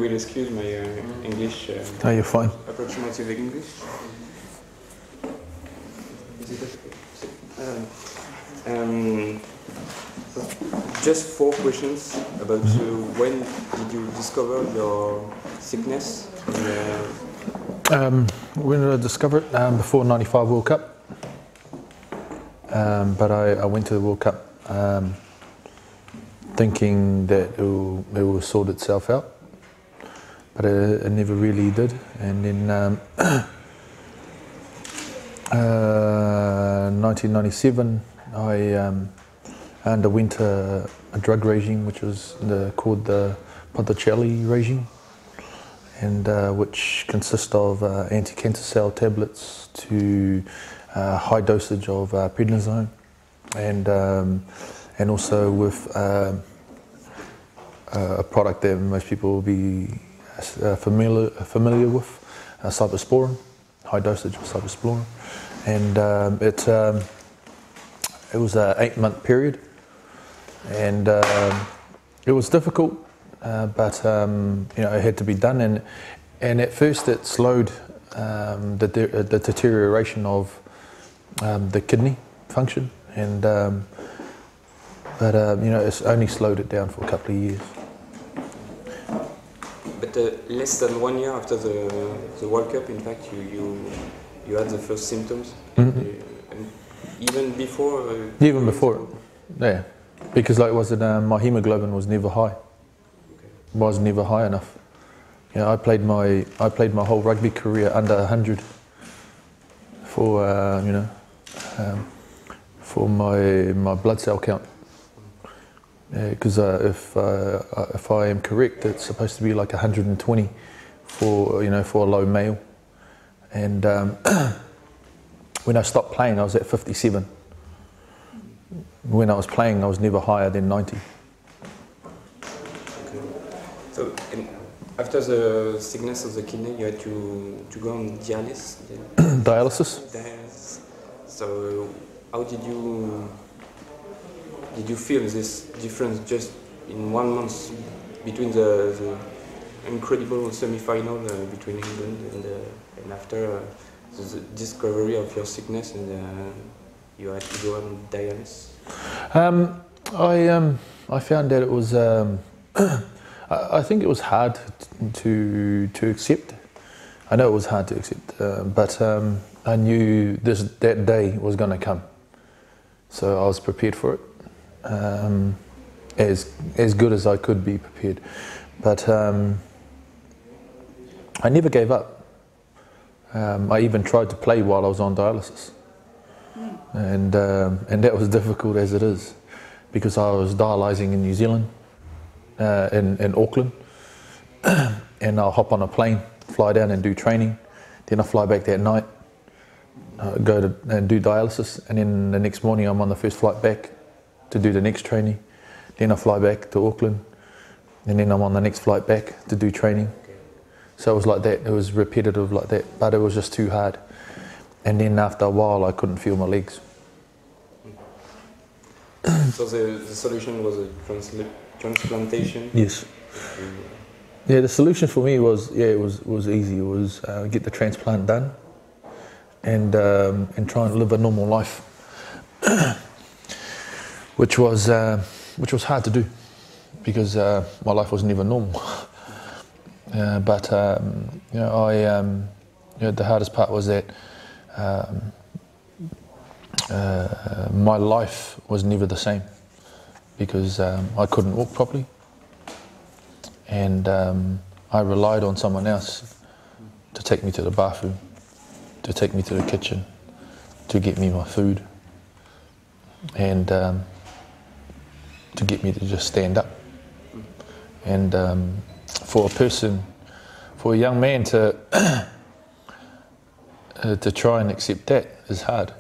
will excuse my English. Oh, you're fine. Approximative English. Just 4 questions about when did you discover your sickness? When did I discover it? Before '95 World Cup. But I went to the World Cup thinking that it will sort itself out, but it never really did. And then 1997, I underwent a drug regime, which was called the Ponticelli regime, and which consists of anti-cancer cell tablets to high dosage of prednisone, and also with a product that most people will be familiar with, cyclosporin, high dosage of cyclosporin, and it was an 8-month period, and it was difficult, but it had to be done, and at first it slowed the deterioration of the kidney function, and it's only slowed it down for a couple of years. But less than 1 year after the World Cup, in fact, you had the first symptoms. And even before. Even before, yeah, because my hemoglobin was never high. Okay. Was never high enough. I played my whole rugby career under 100 for for my blood cell count. Because if I am correct, it's supposed to be like 120 for a low male, and when I stopped playing, I was at 57. When I was playing, I was never higher than 90. Okay. So after the sickness of the kidney, you had to go on dialysis. Dialysis. So how did you feel this difference just in 1 month between the incredible semi-final between England and after the discovery of your sickness, and you had to go on dialysis? I found that it was I think it was hard to accept. I know it was hard to accept, but I knew that day was going to come, so I was prepared for it. As good as I could be prepared, but I never gave up. I even tried to play while I was on dialysis, and that was difficult as it is, because I was dialysing in New Zealand, in Auckland, and I'll hop on a plane, fly down and do training, then I fly back that night, go and do dialysis, and then the next morning I'm on the first flight back to do the next training, then I fly back to Auckland, and then I'm on the next flight back to do training. So it was like that, it was repetitive like that, but it was just too hard. And then after a while I couldn't feel my legs. So the solution was a transplantation? Yes. Yeah, the solution for me was, it was easy. It was get the transplant done and try and live a normal life. Which was hard to do, because my life was never normal. But the hardest part was that my life was never the same, because I couldn't walk properly, and I relied on someone else to take me to the bathroom, to take me to the kitchen, to get me my food, and to get me to just stand up. And for a young man to try and accept that is hard.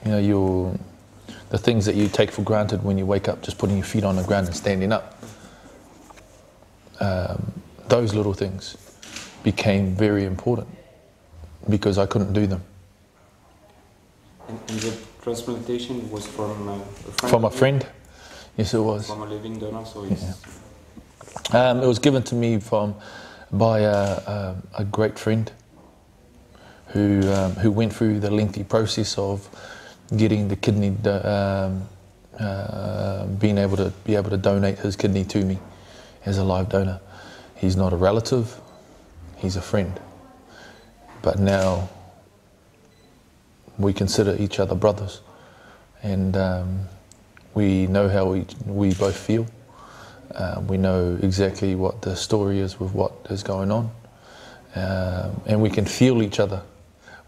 The things that you take for granted when you wake up, just putting your feet on the ground and standing up, those little things became very important, because I couldn't do them. And the transplantation was from a friend? From a friend? Yes, it was. From a living donor, so it's... It was given to me by a great friend who went through the lengthy process of getting the kidney, being able to donate his kidney to me as a live donor. He's not a relative, he's a friend. But now we consider each other brothers, and we know how we both feel. We know exactly what the story is with what is going on, and we can feel each other,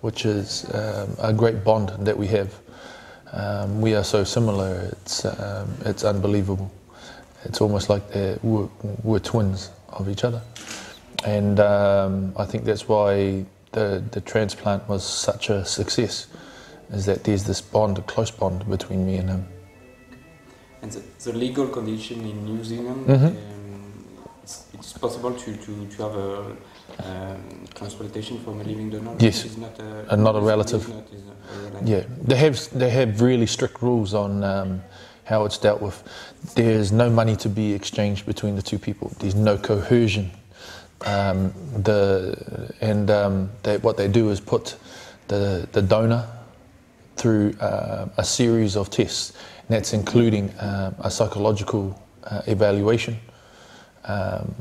which is a great bond that we have. We are so similar, it's unbelievable. It's almost like we're twins of each other. And I think that's why the transplant was such a success, is that there's this bond, a close bond between me and him. And the legal condition in New Zealand, it's possible to have a transplantation from a living donor? Yes, it's not a relative. Yeah, they have really strict rules on how it's dealt with. There's no money to be exchanged between the two people. There's no coercion. What they do is put the donor through a series of tests. And that's including a psychological evaluation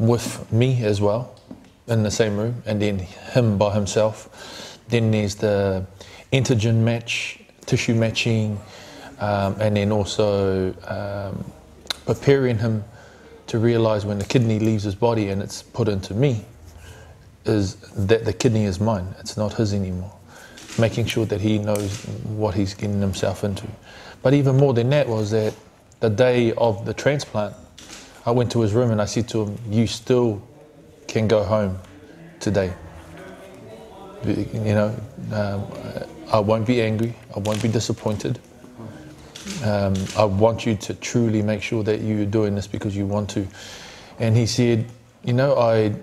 with me as well in the same room, and then him by himself. Then there's the antigen match, tissue matching, and then also preparing him to realise when the kidney leaves his body and it's put into me, is that the kidney is mine, it's not his anymore. Making sure that he knows what he's getting himself into. But even more than that was that the day of the transplant, I went to his room and I said to him, you still can go home today. You know, I won't be angry, I won't be disappointed. I want you to truly make sure that you're doing this because you want to. And he said, you know, I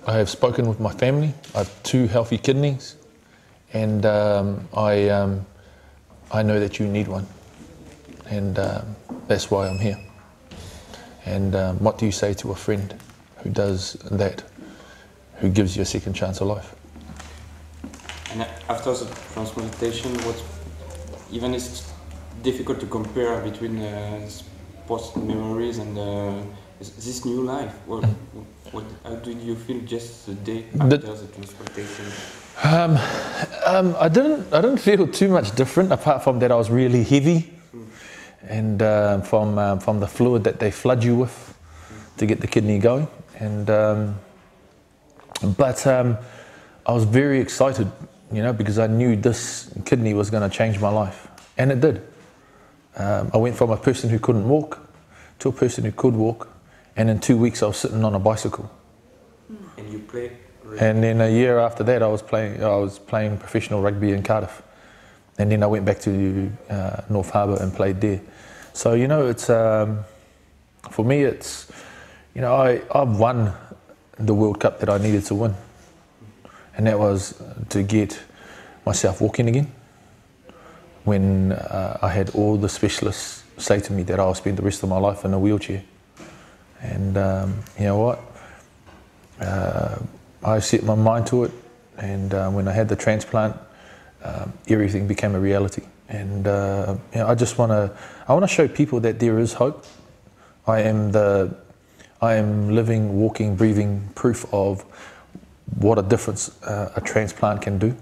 have spoken with my family, I have 2 healthy kidneys, and I know that you need one. And that's why I'm here. And what do you say to a friend who does that, who gives you a second chance of life? And after the transplantation, even it's difficult to compare between post memories and this new life. How did you feel just the day after the transplantation? I didn't feel too much different, apart from that I was really heavy, and from the fluid that they flood you with to get the kidney going. And but I was very excited, you know, because I knew this kidney was going to change my life, and it did. I went from a person who couldn't walk to a person who could walk, and in 2 weeks I was sitting on a bicycle. And you played? And then a year after that, I was playing professional rugby in Cardiff, and then I went back to North Harbour and played there. So you know, it's for me, it's, you know, I've won the World Cup that I needed to win, and that was to get myself walking again. When I had all the specialists say to me that I'll spend the rest of my life in a wheelchair. And you know what? I set my mind to it, and when I had the transplant, everything became a reality. And you know, I want to show people that there is hope. I am living, walking, breathing proof of what a difference a transplant can do.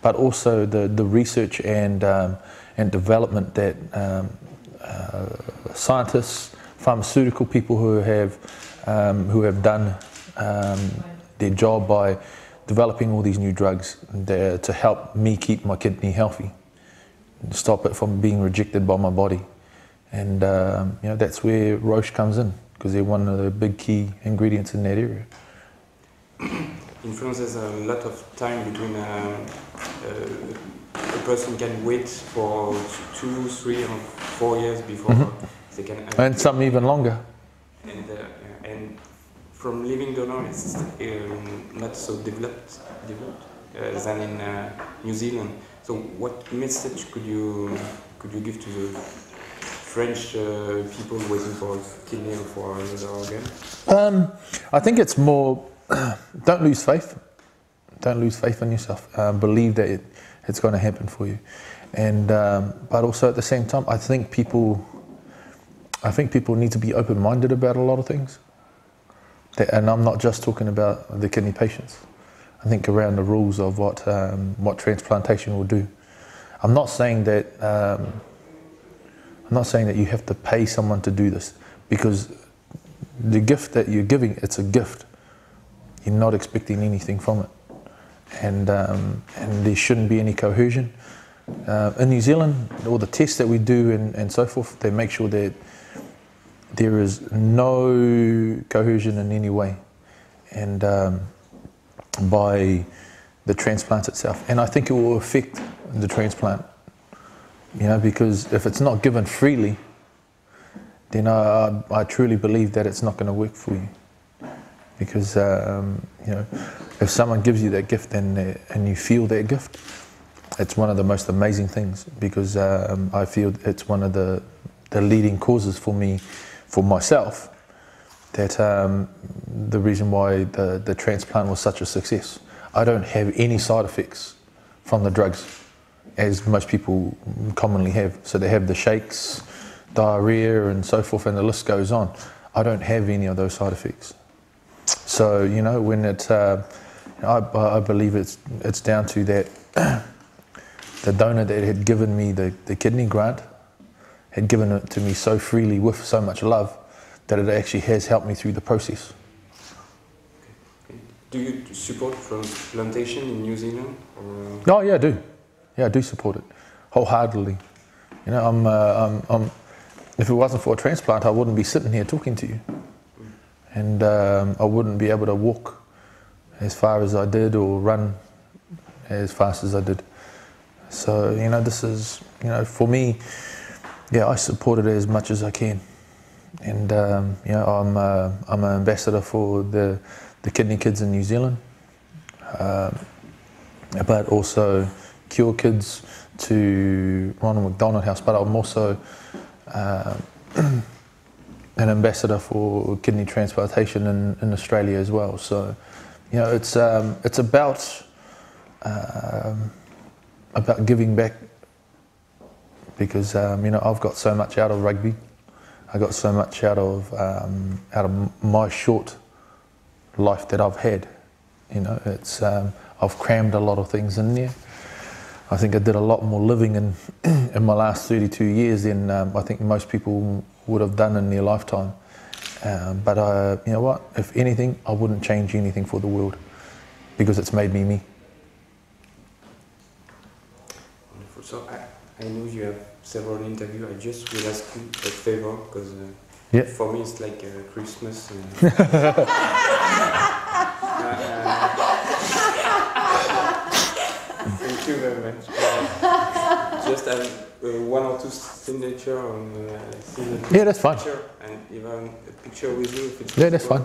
But also the research and development that scientists, pharmaceutical people who have done their job by developing all these new drugs to help me keep my kidney healthy, stop it from being rejected by my body. And you know, that's where Roche comes in, because they're one of the big key ingredients in that area. In France, there's a lot of time between a person can wait for 2, 3, or 4 years before they can. And some even longer. And from living donor, it's not so developed than in New Zealand. So, what message could you give to the French people waiting for a kidney or for another organ? I think it's more, don't lose faith. Don't lose faith in yourself. Believe that it's going to happen for you. And but also at the same time, I think people need to be open-minded about a lot of things. And I'm not just talking about the kidney patients. I think around the rules of what transplantation will do. I'm not saying that you have to pay someone to do this, because the gift that you're giving, it's a gift. You're not expecting anything from it, and there shouldn't be any coercion. In New Zealand, all the tests that we do and so forth, they make sure that there is no coercion in any way, and by the transplant itself. And I think it will affect the transplant, because if it's not given freely, then I truly believe that it's not going to work for you. Because if someone gives you that gift and you feel that gift, it's one of the most amazing things, because I feel it's one of the leading causes for me, for myself, that the reason why the transplant was such a success. I don't have any side effects from the drugs, as most people commonly have. So they have the shakes, diarrhea and so forth, and the list goes on. I don't have any of those side effects. So, when I believe it's down to that the donor that had given me the kidney grant had given it to me so freely with so much love that it actually has helped me through the process. Do you support transplantation in New Zealand? Or? Oh yeah, I do. Yeah, I do support it wholeheartedly. If it wasn't for a transplant, I wouldn't be sitting here talking to you, and I wouldn't be able to walk as far as I did or run as fast as I did. So this is for me. Yeah, I support it as much as I can, and I'm an ambassador for the kidney kids in New Zealand, but also cure kids to Ronald McDonald House. But I'm also an ambassador for kidney transplantation in Australia as well. So it's about giving back. Because I've got so much out of rugby, I got so much out of my short life that I've had. It's I've crammed a lot of things in there. I think I did a lot more living in my last 32 years than I think most people would have done in their lifetime. But you know what? If anything, I wouldn't change anything for the world, because it's made me me. Wonderful. So I know you have several interviews. I just will ask you a favor, because for me it's like Christmas. Thank you very much. Just have one or two signature on signature. Yeah, that's fine. And even a picture with you. If it's that's fine.